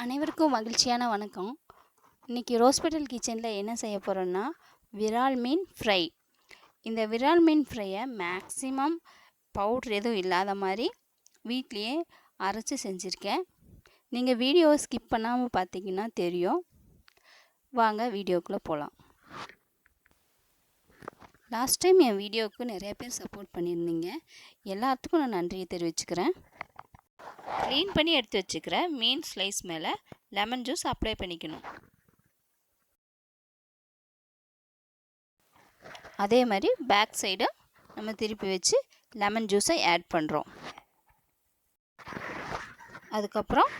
அனைவருக்கும் மகிழ்ச்சியான வணக்கம். இன்றைக்கி ரோஸ்பெட்டல் கிச்சனில் என்ன செய்ய போகிறோன்னா விரால் மீன் ஃப்ரை. இந்த விரால் மீன் ஃப்ரையை மேக்ஸிமம் பவுட்ரு எதுவும் இல்லாத மாதிரி வீட்லேயே அரைச்சி செஞ்சுருக்கேன். நீங்கள் வீடியோவை ஸ்கிப் பண்ணாமல் பார்த்தீங்கன்னா தெரியும். வாங்க வீடியோக்குள்ளே போகலாம். லாஸ்ட் டைம் என் வீடியோவுக்கு நிறைய பேர் சப்போர்ட் பண்ணியிருந்தீங்க. எல்லாத்துக்கும் நான் நன்றியை தெரிவிச்சுக்கிறேன். க்ளீன் பண்ணி எடுத்து வச்சுக்கிற மீன் ஸ்லைஸ் மேலே லெமன் ஜூஸ் அப்ளை பண்ணிக்கணும். அதே மாதிரி பேக் சைடு நம்ம திருப்பி வச்சு லெமன் ஜூஸை ஆட் பண்ணுறோம். அதுக்கப்புறம்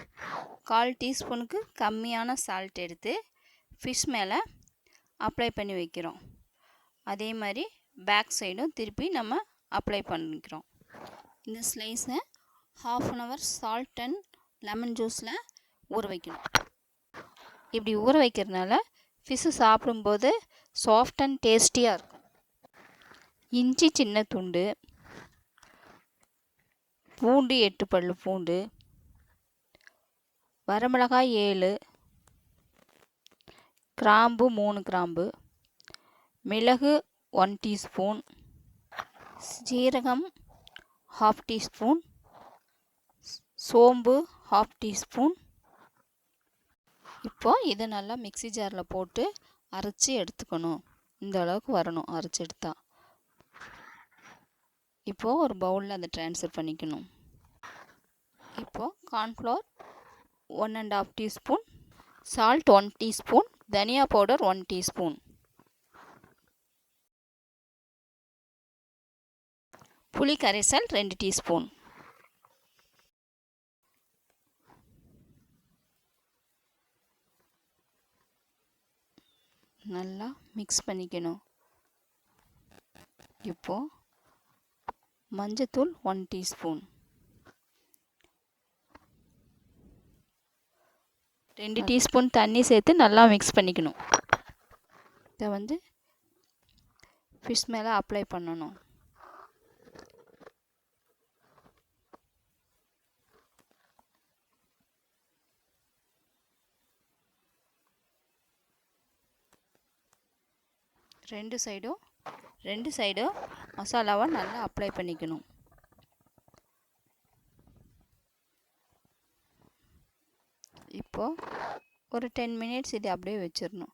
1/4 டீஸ்பூனுக்கு கம்மியான சால்ட் எடுத்து ஃபிஷ் மேலே அப்ளை பண்ணி வைக்கிறோம். அதே மாதிரி பேக் சைடும் திருப்பி நம்ம அப்ளை பண்ணிக்கிறோம். இந்த ஸ்லைஸை 1/2 an hour salt and lemon ஜூஸில் ஊற வைக்கணும். இப்படி ஊற வைக்கிறதுனால ஃபிஷ்ஷு சாப்பிடும்போது சாஃப்ட் அண்ட் டேஸ்டியாக இருக்கும். இஞ்சி சின்ன துண்டு, பூண்டு 8 பல் பூண்டு, வரமிளகாய் 7, கிராம்பு 3 கிராம்பு, மிளகு 1 டீஸ்பூன், சீரகம் 1/2 டீஸ்பூன், சோம்பு 1/2 டீஸ்பூன். இப்போது இதை நல்லா மிக்ஸி ஜாரில் போட்டு அரைச்சி எடுத்துக்கணும். இந்த அளவுக்கு வரணும் அரைச்சி எடுத்தா. இப்போது ஒரு பவுலில் அதை ட்ரான்ஸ்ஃபர் பண்ணிக்கணும். இப்போது கார்ன்ஃப்ளவர் 1 1/2 டீஸ்பூன், சால்ட் 1 டீஸ்பூன், தனியா பவுடர் 1 டீஸ்பூன், புளி கரைசல் 2 டீஸ்பூன். நல்லா மிக்ஸ் பண்ணிக்கணும். இப்போது மஞ்சத்தூள் 1 டீஸ்பூன், 2 டீஸ்பூன் தண்ணி சேர்த்து நல்லா மிக்ஸ் பண்ணிக்கணும். இதை ஃபிஷ் மேலே அப்ளை பண்ணணும். ரெண்டு சைடும் மசாலாவை நல்லா அப்ளை பண்ணிக்கணும். இப்போது ஒரு 10 மினிட்ஸ் இதை அப்படியே வச்சிடணும்.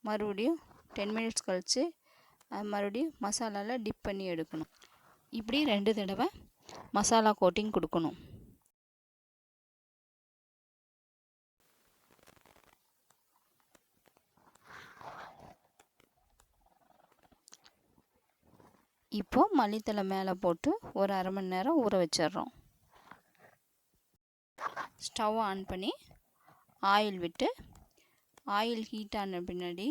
மறுபடியும் 10 மினிட்ஸ் கழித்து மறுபடியும் மசாலாவில் டிப் பண்ணி எடுக்கணும். இப்படி 2 தடவை மசாலா கோட்டிங் கொடுக்கணும். இப்போது மல்லித்தலை மேலே போட்டு ஒரு 1/2 மணி நேரம் ஊற வச்சிடுறோம். ஸ்டவ் ஆன் பண்ணி ஆயில் விட்டு ஆயில் ஹீட் ஆன பின்னாடி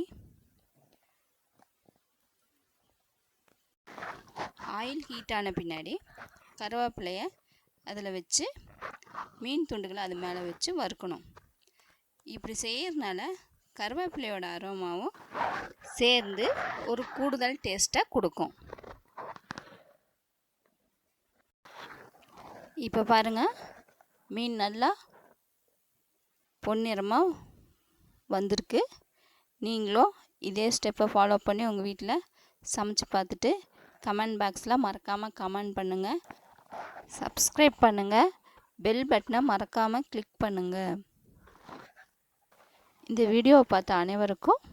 கருவேப்பிலையை அதில் வச்சு மீன் துண்டுகளை அது மேலே வச்சு வறுக்கணும். இப்படி செய்கிறதுனால கருவேப்பிலையோட அரோமாவும் சேர்ந்து ஒரு கூடுதல் டேஸ்ட்டை கொடுக்கும். இப்போ பாருங்கள், மீன் நல்லா பொன்னிறமாக வந்திருக்கு. நீங்களும் இதே ஸ்டெப்பை ஃபாலோ பண்ணி உங்கள் வீட்டில் சமைச்சு பார்த்துட்டு கமெண்ட் பாக்ஸில் மறக்காமல் கமெண்ட் பண்ணுங்கள். சப்ஸ்கிரைப் பண்ணுங்கள். பெல் பட்டனை மறக்காமல் கிளிக் பண்ணுங்கள். இந்த வீடியோவை பார்த்த அனைவருக்கும்